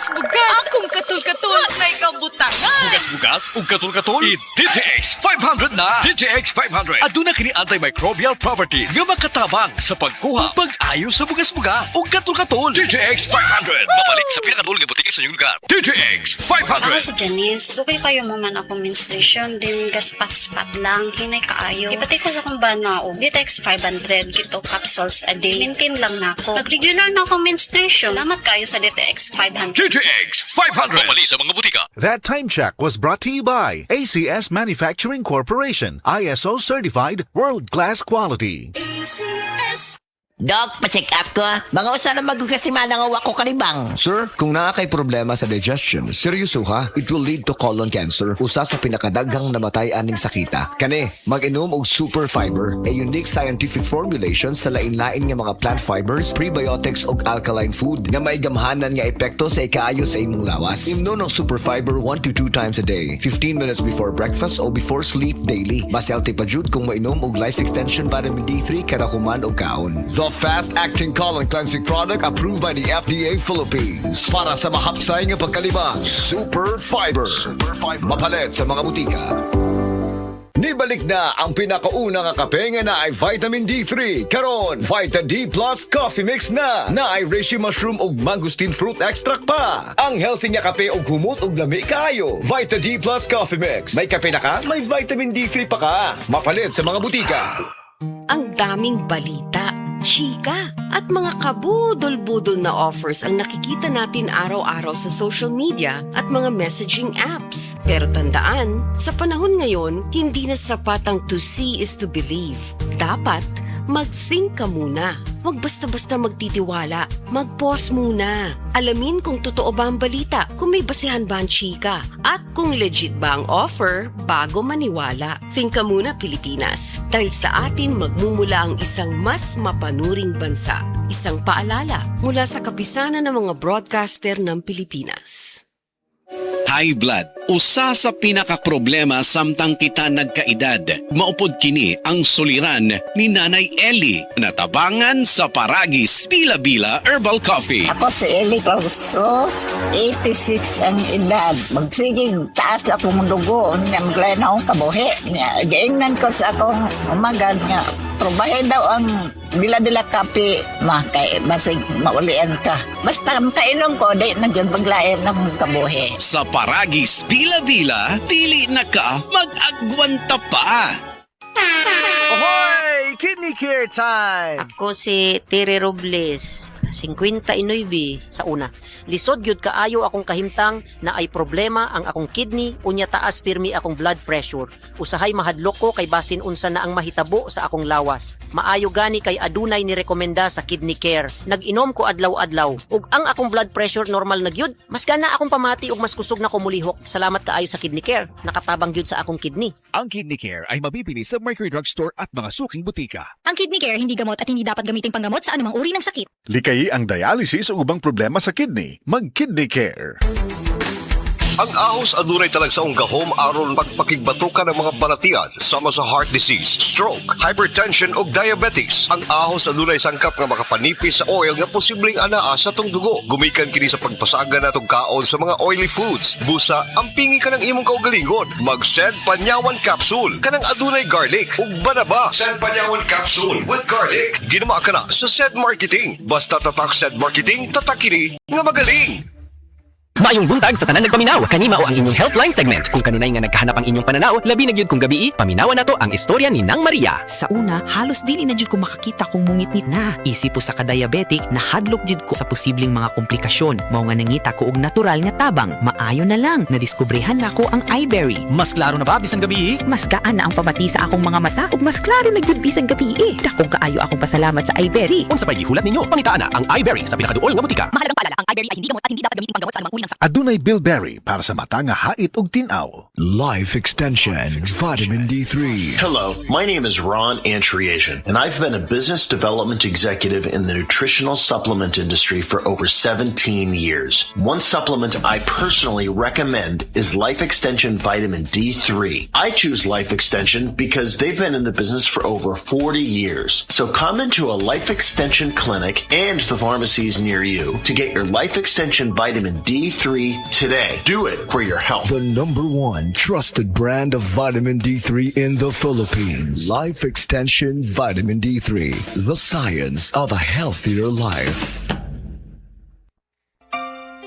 bugas-bugas. Akong katul-katul. Nay kabutangan. Bugas-bugas ug katul-katul. I-DTX 500 na. DTX 500. Aduna kini antimicrobial properties nga makatabang sa pagkuha ug pag-ayo sa bugas-bugas ug katul-katul. DTX 500. Mabalik sa pinakadul nga butika sa inyong lugar. DTX Ako 500. si Janice, okay kayo mo man ako menstruation, din gaspat-spat lang, hinay kaayo. Ipati ko sa kong banao, Ditex 500, kito capsules a day. Maintain lang na ako. Pag-regular na akong menstruation, salamat kayo sa Ditex 500. DTX 500. Mabalik sa mga butika. That time check was brought to you by ACS Manufacturing Corporation, ISO certified, world-class quality. Doc, pa-check up ko. Mga usa na magkasimana nga wako kanibang. Sir, kung naa kay problema sa digestion, seryoso ha, it will lead to colon cancer, usa sa pinakadaghang namatay aning sakita. Kani, mag-inom og super fiber, a unique scientific formulation sa lain-lain nga mga plant fibers, prebiotics ug alkaline food nga may gamhanan nga epekto sa ikaayo sa imong lawas. Imnon ng super fiber 1 to 2 times a day, 15 minutes before breakfast o before sleep daily. Mas healthy pa jud kung mainom og life extension vitamin D3 kada human og kaon. The fast-acting colon cleansing product approved by the FDA Philippines. Para sa mahapsay nga pagkalibang, Super Fiber. Mapalit sa mga butika. Nibalik na ang pinakauna nga kape nga na ay vitamin D3. Karon, Vita D Plus Coffee Mix na ay reishi mushroom ug mangosteen fruit extract pa. Ang healthy nga kape ug humot ug lami kaayo. Vita D Plus Coffee Mix. May kape na ka, may vitamin D3 pa ka. Mapalit sa mga butika. Ang daming balita, chika, at mga kabudol-budol na offers ang nakikita natin araw-araw sa social media at mga messaging apps. Pero tandaan, sa panahon ngayon, hindi na sapat ang to see is to believe. Dapat, mag-think ka muna. Huwag basta-basta magtitiwala. Mag-pause muna. Alamin kung totoo ba ang balita, kung may basehan ba ang chika, at kung legit ba ang offer bago maniwala. Think ka muna, Pilipinas. Dahil sa atin magmumula ang isang mas mapanuring bansa. Isang paalala mula sa kapisanan ng mga broadcaster ng Pilipinas. High blood, usa sa pinakaproblema samtang kita nagkaedad. Maupod kini ang suliran ni Nanay Ellie, natabangan sa Paragis Bila-Bila Herbal Coffee. Ako si Eli Clausos, 86 ang edad. Magsigig taas akong dugo, maglayan akong kabuhi. Gaingnan ko sa akong umagan nga, probahe daw ang bila-bila kape, kay basig maulian ka. Basta kainom ko, di nagyan paglayan ng kabuhi. Sa Paragis Bila-Bila, dili na ka mag-agwanta pa. Ahoy! Kidney care time! Ako si Tere Robles, 59 sa una. Lisod gyud kaayo akong kahimtang na ay problema ang akong kidney, unya taas pirmi akong blood pressure. Usahay mahadlok ko kay basin unsa na ang mahitabo sa akong lawas. Maayo gani kay adunay ni rekomenda sa kidney care. Nag-inom ko adlaw-adlaw ug ang akong blood pressure normal na gyud. Mas gana akong pamati ug mas kusog na ko mulihok. Salamat kaayo sa kidney care. Nakatabang gyud sa akong kidney. Ang Kidney Care ay mabibili sa Mercury Drugstore at mga suking butika. Ang kidney care hindi gamot at hindi dapat gamitin panggamot sa anumang uri ng sakit. Likayi ang dialysis o ubang problema sa kidney. Mag-Kidney Care. Ang ahos adunay talagsaong gahom aron pagpakigbatukan ng mga balatian sama sa heart disease, stroke, hypertension ug diabetes. Ang ahos adunay sangkap nga makapanipis sa oil nga posibleng anaa sa tong dugo. Gumikan kini sa pagpasaga natong kaon sa mga oily foods. Busa, ampingi ka ng imong kaugalingon. Mag-Sed Panyawan Capsule kanang adunay garlic ug banaba. Sed Panyawan Capsule with garlic. Ginawa ka na sa Sed Marketing. Basta tatak Sed Marketing, tatak kini nga magaling. Maayong buntag sa tanan nagpaminaw. Kani mao ang inyong Healthline segment. Kung kanunay nga nagkahanap ang inyong pananaw, labi na gyud kung gabi, paminawan nato ang istorya ni Nang Maria. Sa una, halos dili na jud ko makakita kung mungitnit na. Isip po sa ka-diabetic, nahadlok jud ko sa posibleng mga komplikasyon. Mao nga nangita ko og natural nga tabang. Maayo na lang, nadiskubrehan nako ang iBerry. Mas klaro na ba bisan gabi? Mas gaan na ang pamati sa akong mga mata ug mas klaro na jud bisan gabi. Dakong kaayo akong pasalamat sa iBerry. Unsa pay gihulat ninyo? Pangitaan na ang iBerry sa pinakaduol nga butika. Mahalagang paalala, ang iBerry ay hindi gamot at hindi dapat gamitin panggamot sa anumang uri ng sakit. Adunay Bilberry para sa mata nga hait ug tin-aw. Life Extension, Vitamin D3. Hello, my name is Ron Antriasian, and I've been a business development executive in the nutritional supplement industry for over 17 years. One supplement I personally recommend is Life Extension Vitamin D3. I choose Life Extension because they've been in the business for over 40 years. So come into a Life Extension clinic and the pharmacies near you to get your Life Life Extension Vitamin D3 today. Do it for your health. The #1 trusted brand of vitamin D3 in the Philippines. Life Extension Vitamin D3. The science of a healthier life.